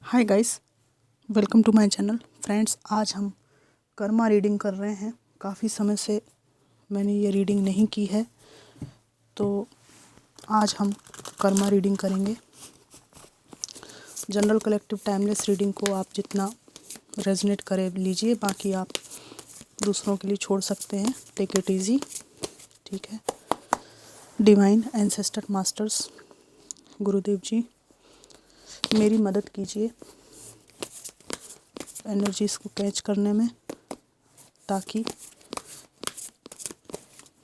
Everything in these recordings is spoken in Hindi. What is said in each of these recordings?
Hi guys, welcome to my channel. Friends, आज हम कर्मा रीडिंग कर रहे हैं। काफ़ी समय से मैंने ये रीडिंग नहीं की है, तो आज हम कर्मा रीडिंग करेंगे। जनरल कलेक्टिव टाइमलेस रीडिंग को आप जितना रेजोनेट करे लीजिए, बाकी आप दूसरों के लिए छोड़ सकते हैं। टेक इट इजी, ठीक है। डिवाइन एंसेस्टर मास्टर्स, गुरुदेव जी, मेरी मदद कीजिए एनर्जीज़ को कैच करने में, ताकि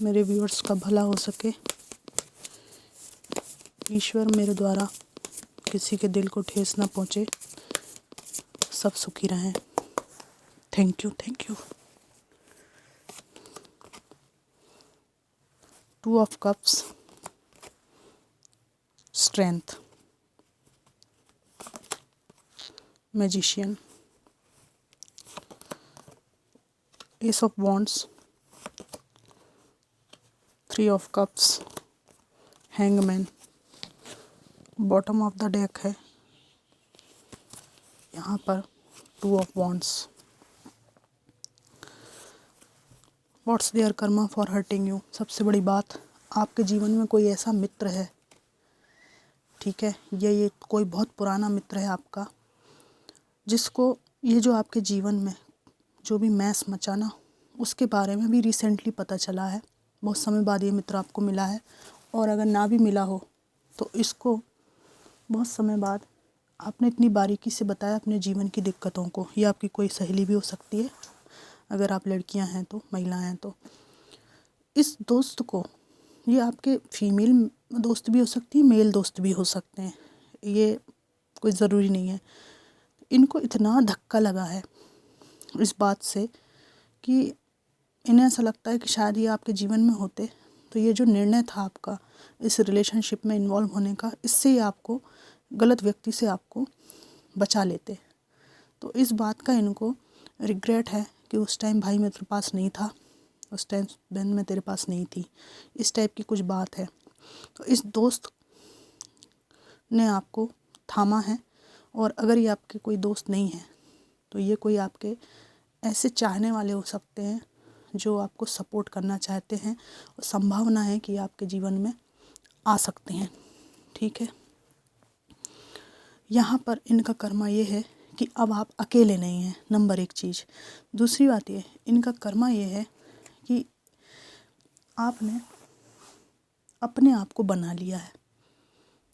मेरे व्यूअर्स का भला हो सके। ईश्वर मेरे द्वारा किसी के दिल को ठेस ना पहुँचे, सब सुखी रहें। Thank you. 2 of cups, strength, magician, ace of wands, 3 of cups, hangman. Bottom of the deck है यहाँ पर 2 of wands. What's there karma for hurting you. सबसे बड़ी बात, आपके जीवन में कोई ऐसा मित्र है, ठीक है, ये कोई बहुत पुराना मित्र है आपका, जिसको ये जो आपके जीवन में जो भी मैस मचाना, उसके बारे में भी रिसेंटली पता चला है। बहुत समय बाद ये मित्र आपको मिला है, और अगर ना भी मिला हो तो इसको बहुत समय बाद आपने इतनी बारीकी से बताया अपने जीवन की दिक्कतों को। ये आपकी कोई सहेली भी हो सकती है, अगर आप लड़कियां हैं तो, महिला हैं तो। इस दोस्त को, ये आपके फीमेल दोस्त भी हो सकती है, मेल दोस्त भी हो सकते हैं, ये कोई ज़रूरी नहीं है। इनको इतना धक्का लगा है इस बात से कि इन्हें ऐसा लगता है कि शायद ये आपके जीवन में होते तो ये जो निर्णय था आपका इस रिलेशनशिप में इन्वॉल्व होने का, इससे ही आपको, गलत व्यक्ति से आपको बचा लेते। तो इस बात का इनको रिग्रेट है कि उस टाइम भाई मेरे पास नहीं था, उस टाइम बहन में तेरे पास नहीं थी, इस टाइप की कुछ बात है। तो इस दोस्त ने आपको थामा है, और अगर ये आपके कोई दोस्त नहीं है तो ये कोई आपके ऐसे चाहने वाले हो सकते हैं जो आपको सपोर्ट करना चाहते हैं, और संभावना है कि आपके जीवन में आ सकते हैं, ठीक है। यहाँ पर इनका कर्मा ये है कि अब आप अकेले नहीं हैं, नंबर 1 चीज़। दूसरी बात ये, इनका कर्मा ये है कि आपने अपने आप को बना लिया है।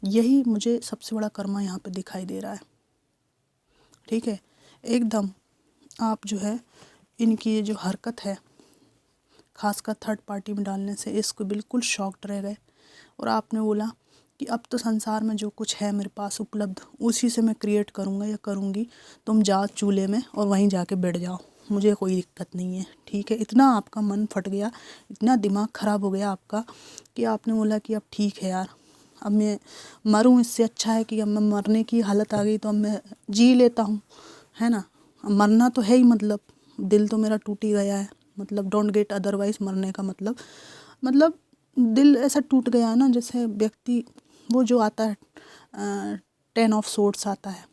यही मुझे सबसे बड़ा कर्मा यहाँ पे दिखाई दे रहा है, ठीक है। एकदम आप जो है, इनकी ये जो हरकत है, खासकर थर्ड पार्टी में डालने से, इसको बिल्कुल शॉक्ड रह गए, और आपने बोला कि अब तो संसार में जो कुछ है मेरे पास उपलब्ध, उसी से मैं क्रिएट करूँगा या करूँगी। तुम जाओ चूल्हे में और वहीं जाके बैठ जाओ, मुझे कोई दिक्कत नहीं है, ठीक है। इतना आपका मन फट गया, इतना दिमाग ख़राब हो गया आपका कि आपने बोला कि अब ठीक है यार, अब मैं मरूँ, इससे अच्छा है कि अब मैं मरने की हालत आ गई तो अब मैं जी लेता हूँ, है ना। मरना तो है ही, मतलब दिल तो मेरा टूट ही गया है, मतलब डोंट गेट अदरवाइज। मरने का मतलब दिल ऐसा टूट गया है ना, जैसे व्यक्ति, वो जो आता है 10 ऑफ सोर्ड्स आता है,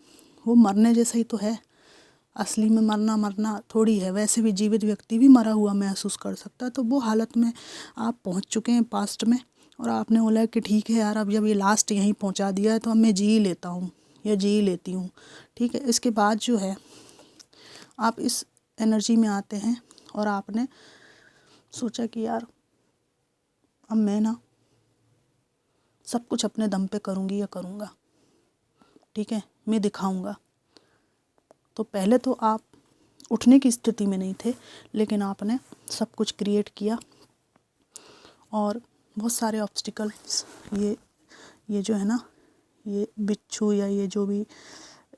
वो मरने जैसा ही तो है। असली में मरना थोड़ी है, वैसे भी जीवित व्यक्ति भी मरा हुआ महसूस कर सकता है। तो वो हालत में आप पहुंच चुके हैं पास्ट में, और आपने बोला कि ठीक है यार, अब जब ये लास्ट यहीं पहुंचा दिया है तो अब मैं जी ही लेता हूँ या जी ही लेती हूँ, ठीक है। इसके बाद जो है, आप इस एनर्जी में आते हैं और आपने सोचा कि यार अब मैं ना सब कुछ अपने दम पे करूँगी या करूँगा, ठीक है, मैं दिखाऊँगा। तो पहले तो आप उठने की स्थिति में नहीं थे, लेकिन आपने सब कुछ क्रिएट किया, और बहुत सारे ऑब्स्टिकल्स, ये जो है ना, ये बिच्छू या ये जो भी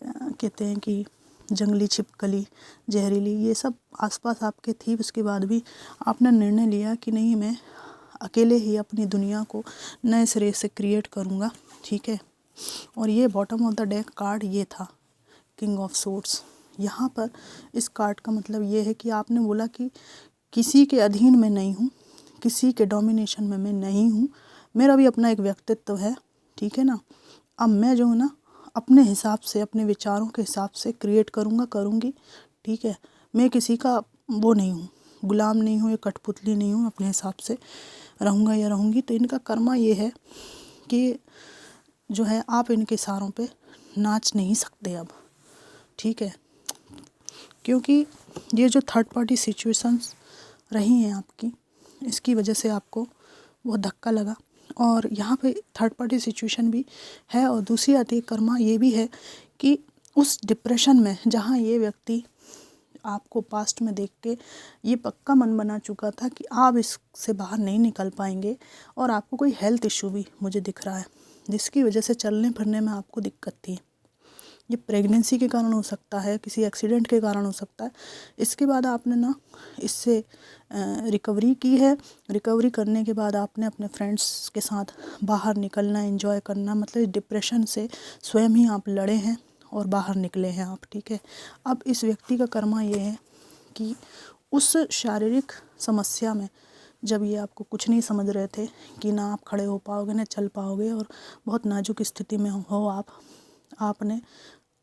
कहते हैं कि जंगली छिपकली, जहरीली, ये सब आसपास आपके थी। उसके बाद भी आपने निर्णय लिया कि नहीं, मैं अकेले ही अपनी दुनिया को नए सिरे से क्रिएट करूँगा, ठीक है। और ये bottom of the deck card ये था, किंग ऑफ सोर्ड्स। यहाँ पर इस कार्ड का मतलब ये है कि आपने बोला कि किसी के अधीन में नहीं हूँ, किसी के डोमिनेशन में मैं नहीं हूँ, मेरा भी अपना एक व्यक्तित्व है, ठीक है ना। अब मैं जो हूँ ना, अपने हिसाब से, अपने विचारों के हिसाब से क्रिएट करूँगा, करूँगी, ठीक है। मैं किसी का वो नहीं हूँ, गुलाम नहीं हूँ या कठपुतली नहीं हूँ, अपने हिसाब से रहूँगा या रहूँगी। तो इनका कर्मा ये है कि जो है आप इनके इशारों पे नाच नहीं सकते अब, ठीक है। क्योंकि ये जो थर्ड पार्टी सिचुएशंस रही हैं आपकी, इसकी वजह से आपको बहुत धक्का लगा। और यहाँ पे थर्ड पार्टी सिचुएशन भी है, और दूसरी आती है कर्मा ये भी है कि उस डिप्रेशन में जहाँ ये व्यक्ति आपको पास्ट में देख के ये पक्का मन बना चुका था कि आप इससे बाहर नहीं निकल पाएंगे, और आपको कोई हेल्थ इशू भी मुझे दिख रहा है जिसकी वजह से चलने फिरने में आपको दिक्कत थी। ये प्रेगनेंसी के कारण हो सकता है, किसी एक्सीडेंट के कारण हो सकता है। इसके बाद आपने ना इससे रिकवरी की है। रिकवरी करने के बाद आपने अपने फ्रेंड्स के साथ बाहर निकलना, एंजॉय करना, मतलब डिप्रेशन से स्वयं ही आप लड़े हैं और बाहर निकले हैं आप, ठीक है। अब इस व्यक्ति का कर्मा ये है कि उस शारीरिक समस्या में जब ये आपको कुछ नहीं समझ रहे थे कि ना आप खड़े हो पाओगे ना चल पाओगे और बहुत नाजुक स्थिति में हो आपने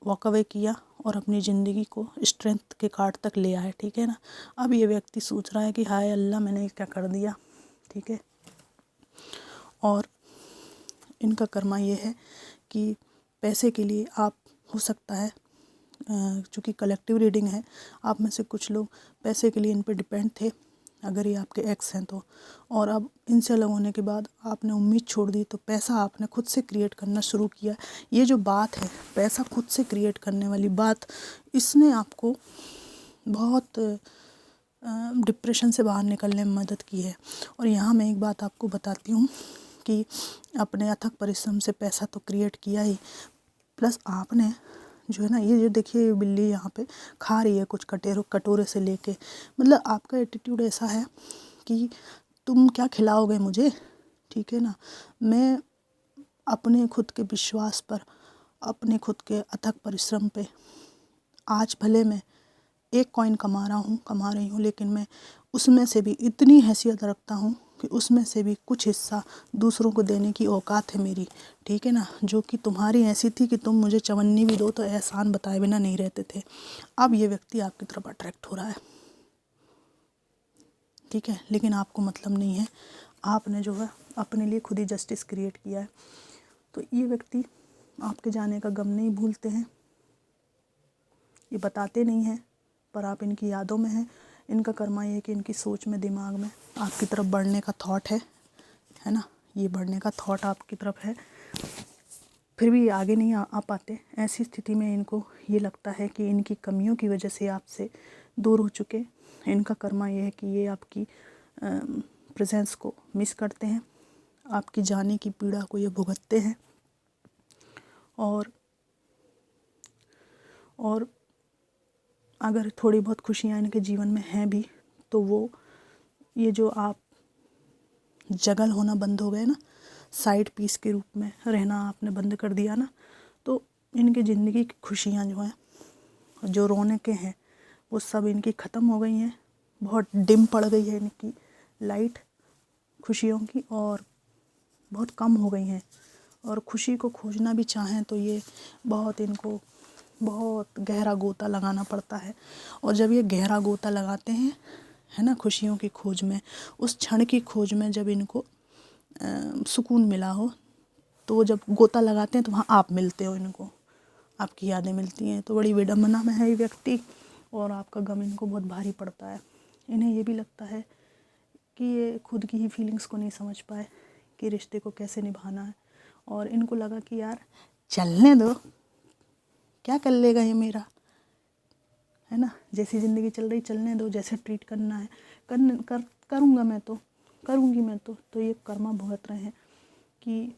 वॉक अवे किया और अपनी ज़िंदगी को स्ट्रेंथ के कार्ड तक ले आए, ठीक है ना। अब ये व्यक्ति सोच रहा है कि हाय अल्लाह मैंने क्या कर दिया, ठीक है। और इनका कर्मा ये है कि पैसे के लिए आप, हो सकता है चूँकि कलेक्टिव रीडिंग है, आप में से कुछ लोग पैसे के लिए इन पे डिपेंड थे, अगर ये आपके एक्स हैं तो। और अब इनसे अलग होने के बाद आपने उम्मीद छोड़ दी, तो पैसा आपने खुद से क्रिएट करना शुरू किया। ये जो बात है पैसा खुद से क्रिएट करने वाली बात, इसने आपको बहुत डिप्रेशन से बाहर निकलने में मदद की है। और यहाँ मैं एक बात आपको बताती हूँ कि अपने अथक परिश्रम से पैसा तो क्रिएट किया ही, प्लस आपने जो है ना, ये जो देखिए बिल्ली यहाँ पे खा रही है कुछ कटोरे से लेके, मतलब आपका एटीट्यूड ऐसा है कि तुम क्या खिलाओगे मुझे, ठीक है ना। मैं अपने खुद के विश्वास पर, अपने खुद के अथक परिश्रम पे, आज भले मैं एक कॉइन कमा रही हूँ, लेकिन मैं उसमें से भी इतनी हैसियत रखता हूँ कि उसमें से भी कुछ हिस्सा दूसरों को देने की औकात है मेरी, ठीक है ना। जो कि तुम्हारी ऐसी थी कि तुम मुझे चवन्नी भी दो तो एहसान बताए बिना नहीं रहते थे। अब ये व्यक्ति आपकी तरफ अट्रैक्ट हो रहा है, ठीक है, लेकिन आपको मतलब नहीं है, आपने जो है अपने लिए खुद ही जस्टिस क्रिएट किया है। तो ये व्यक्ति आपके जाने का गम नहीं भूलते हैं, ये बताते नहीं हैं, पर आप इनकी यादों में हैं। इनका कर्मा ये है कि इनकी सोच में, दिमाग में आपकी तरफ बढ़ने का थॉट है ना, ये बढ़ने का थॉट आपकी तरफ है, फिर भी ये आगे नहीं आ पाते। ऐसी स्थिति में इनको ये लगता है कि इनकी कमियों की वजह से आपसे दूर हो चुके। इनका कर्मा ये है कि ये आपकी प्रेजेंस को मिस करते हैं, आपकी जाने की पीड़ा को ये भुगतते हैं। और अगर थोड़ी बहुत खुशियाँ इनके जीवन में हैं भी, तो वो ये जो आप जगल होना बंद हो गए ना, साइड पीस के रूप में रहना आपने बंद कर दिया ना, तो इनकी ज़िंदगी की खुशियाँ जो हैं, जो रौनकें हैं, वो सब इनकी ख़त्म हो गई हैं। बहुत डिम पड़ गई है इनकी लाइट खुशियों की, और बहुत कम हो गई हैं। और खुशी को खोजना भी चाहें तो ये इनको बहुत गहरा गोता लगाना पड़ता है। और जब ये गहरा गोता लगाते हैं, है ना, खुशियों की खोज में, उस क्षण की खोज में जब इनको सुकून मिला हो, तो जब गोता लगाते हैं तो वहाँ आप मिलते हो, इनको आपकी यादें मिलती हैं। तो बड़ी विडम्बना में है ये व्यक्ति, और आपका गम इनको बहुत भारी पड़ता है। इन्हें ये भी लगता है कि ये खुद की ही फीलिंग्स को नहीं समझ पाए कि रिश्ते को कैसे निभाना है, और इनको लगा कि यार चलने दो, क्या कर लेगा ये मेरा, है ना, जैसी ज़िंदगी चल रही चलने दो, जैसे ट्रीट करना है करूँगा मैं तो, करूँगी मैं तो ये कर्मा भुगत रहे हैं कि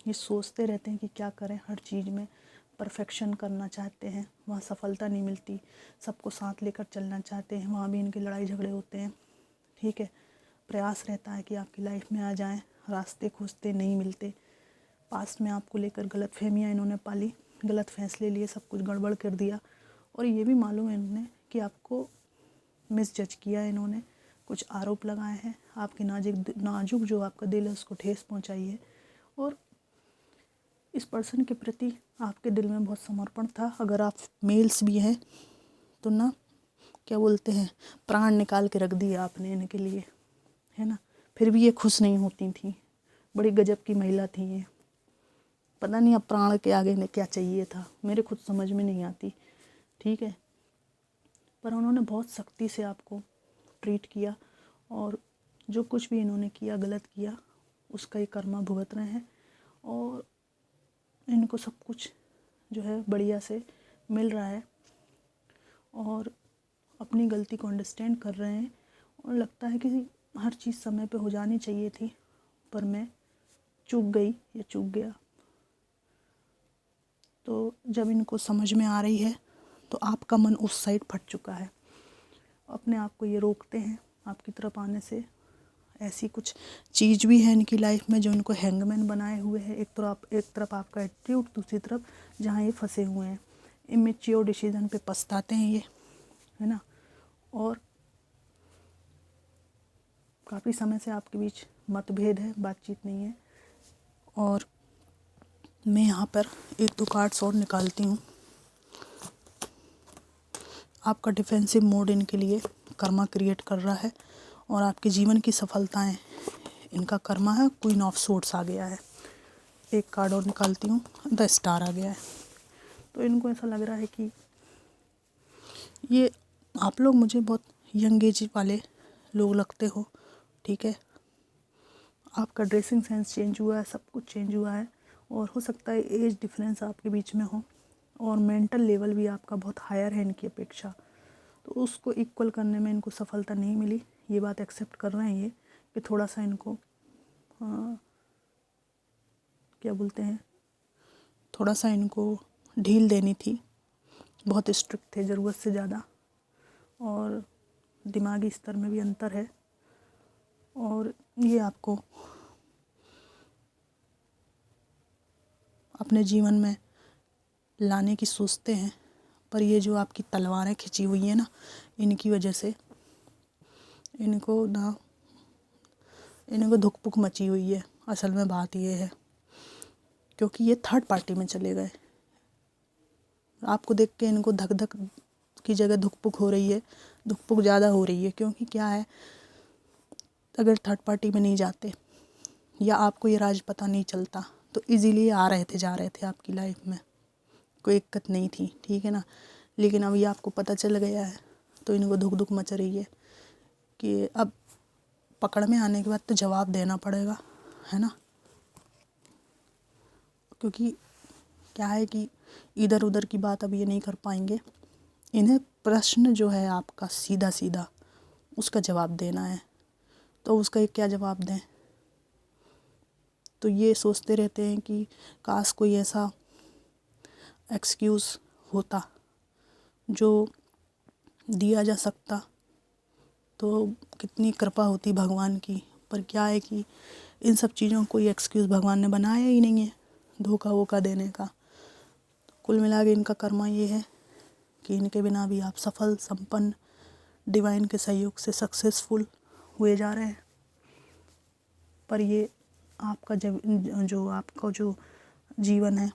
ये सोचते रहते हैं कि क्या करें, हर चीज़ में परफेक्शन करना चाहते हैं, वहाँ सफलता नहीं मिलती, सबको साथ लेकर चलना चाहते हैं, वहाँ भी इनके लड़ाई झगड़े होते हैं, ठीक है। प्रयास रहता है कि आपकी लाइफ में आ जाएं, रास्ते खोजते नहीं मिलते। पास्ट में आपको लेकर गलतफहमियां इन्होंने पाली, गलत फैसले लिए, सब कुछ गड़बड़ कर दिया। और ये भी मालूम है इन्होंने कि आपको मिसजज किया है, इन्होंने कुछ आरोप लगाए हैं, आपकी नाजुक जो आपका दिल है उसको ठेस पहुंचाई है। और इस पर्सन के प्रति आपके दिल में बहुत समर्पण था। अगर आप मेल्स भी हैं तो ना, क्या बोलते हैं, प्राण निकाल के रख दिए आपने इनके लिए, है ना। फिर भी ये खुश नहीं होती थी। बड़ी गजब की महिला थी ये। पता नहीं अब प्राण के आगे इन्हें क्या चाहिए था, मेरे खुद समझ में नहीं आती। ठीक है, पर उन्होंने बहुत सख्ती से आपको ट्रीट किया और जो कुछ भी इन्होंने किया, गलत किया, उसका ये कर्मा भुगत रहे हैं और इनको सब कुछ जो है बढ़िया से मिल रहा है और अपनी गलती को अंडरस्टैंड कर रहे हैं। और लगता है कि हर चीज़ समय पे हो जानी चाहिए थी, पर मैं चूक गई या चूक गया। तो जब इनको समझ में आ रही है तो आपका मन उस साइड फट चुका है। अपने आप को ये रोकते हैं आपकी तरफ आने से। ऐसी कुछ चीज़ भी है इनकी लाइफ में जो इनको हैंगमैन बनाए हुए है। एक तरफ आपका एटीट्यूड, दूसरी तरफ जहाँ ये फंसे हुए हैं। इमेच्योर डिसीजन पे पछताते हैं ये, है ना। और काफ़ी समय से आपके बीच मतभेद है, बातचीत नहीं है। और मैं यहाँ पर 1-2 कार्ड्स और निकालती हूँ। आपका डिफेंसिव मोड इनके लिए कर्मा क्रिएट कर रहा है और आपके जीवन की सफलताएं इनका कर्मा है। क्वीन ऑफ सोर्ड्स आ गया है। एक कार्ड और निकालती हूँ, द स्टार आ गया है। तो इनको ऐसा लग रहा है कि ये आप लोग मुझे बहुत यंग एज वाले लोग लगते हो। ठीक है, आपका ड्रेसिंग सेंस चेंज हुआ है, सब कुछ चेंज हुआ है और हो सकता है एज डिफरेंस आपके बीच में हो और मेंटल लेवल भी आपका बहुत हायर है इनकी अपेक्षा। तो उसको इक्वल करने में इनको सफलता नहीं मिली। ये बात एक्सेप्ट कर रहे हैं ये कि थोड़ा सा इनको क्या बोलते हैं, थोड़ा सा इनको ढील देनी थी। बहुत स्ट्रिक्ट थे ज़रूरत से ज़्यादा और दिमागी स्तर में भी अंतर है। और ये आपको अपने जीवन में लाने की सोचते हैं, पर ये जो आपकी तलवारें खिंची हुई है ना, इनकी वजह से इनको धुक पुक मची हुई है। असल में बात ये है क्योंकि ये थर्ड पार्टी में चले गए। आपको देख के इनको धक धक की जगह धुक पुक हो रही है, धुक पुक ज़्यादा हो रही है। क्योंकि क्या है, अगर थर्ड पार्टी में नहीं जाते या आपको ये राज पता नहीं चलता तो इजीली आ रहे थे, जा रहे थे आपकी लाइफ में, कोई दिक्कत नहीं थी। ठीक है ना। लेकिन अब ये आपको पता चल गया है तो इनको धुक धुक मच रही है कि अब पकड़ में आने के बाद तो जवाब देना पड़ेगा, है ना। क्योंकि क्या है कि इधर उधर की बात अब ये नहीं कर पाएंगे। इन्हें प्रश्न जो है आपका सीधा सीधा उसका जवाब देना है, तो उसका एक क्या जवाब दें। तो ये सोचते रहते हैं कि काश कोई ऐसा एक्सक्यूज़ होता जो दिया जा सकता तो कितनी कृपा होती भगवान की। पर क्या है कि इन सब चीज़ों को कोई एक्सक्यूज़ भगवान ने बनाया ही नहीं है धोखा वोखा देने का। कुल मिला के इनका कर्मा ये है कि इनके बिना भी आप सफल, संपन्न, डिवाइन के सहयोग से सक्सेसफुल हुए जा रहे हैं। पर ये आपका आपका जो जीवन है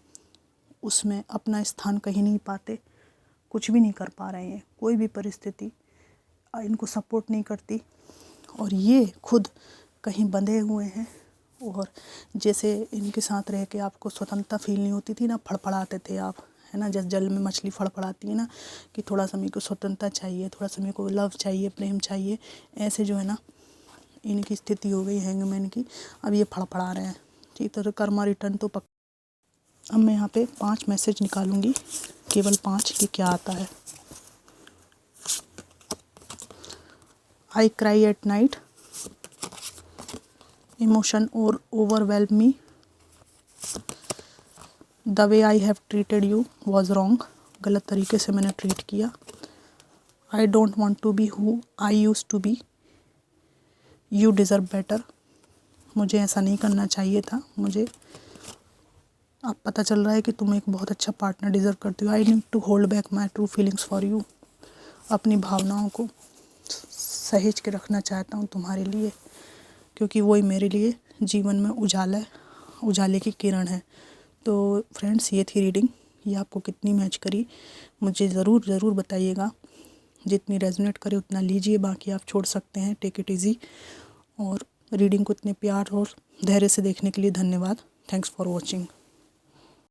उसमें अपना स्थान कहीं नहीं पाते, कुछ भी नहीं कर पा रहे हैं। कोई भी परिस्थिति इनको सपोर्ट नहीं करती और ये खुद कहीं बंधे हुए हैं। और जैसे इनके साथ रह के आपको स्वतंत्रता फील नहीं होती थी ना, फड़फड़ाते थे आप, है ना। जैसे जल में मछली फड़फड़ाती है ना कि थोड़ा सा मेरे को स्वतंत्रता चाहिए, थोड़ा सा मेरे को लव चाहिए, प्रेम चाहिए। ऐसे जो है ना इनकी स्थिति हो गई हैंगमैन की। अब ये फड़फड़ा रहे हैं। ठीक, तो कर्मा रिटर्न तो अब मैं यहाँ पे 5 मैसेज निकालूंगी, केवल 5 कि क्या आता है। I cry at night, emotion और overwhelm me, the way I have treated you was wrong, गलत तरीके से मैंने ट्रीट किया। I don't want to be who I use to be, you deserve better, मुझे ऐसा नहीं करना चाहिए था। मुझे अब पता चल रहा है कि तुम एक बहुत अच्छा पार्टनर डिज़र्व करती हो। I need to hold back my true feelings for you, अपनी भावनाओं को सहेज के रखना चाहता हूँ तुम्हारे लिए, क्योंकि वही मेरे लिए जीवन में उजाले की किरण है। तो फ्रेंड्स, ये थी रीडिंग। ये आपको कितनी मैच करी मुझे ज़रूर बताइएगा। जितनी रेजोनेट करे उतना लीजिए, बाकी आप छोड़ सकते हैं। Take it easy. और रीडिंग को इतने प्यार और धैर्य से देखने के लिए धन्यवाद। Thanks for watching.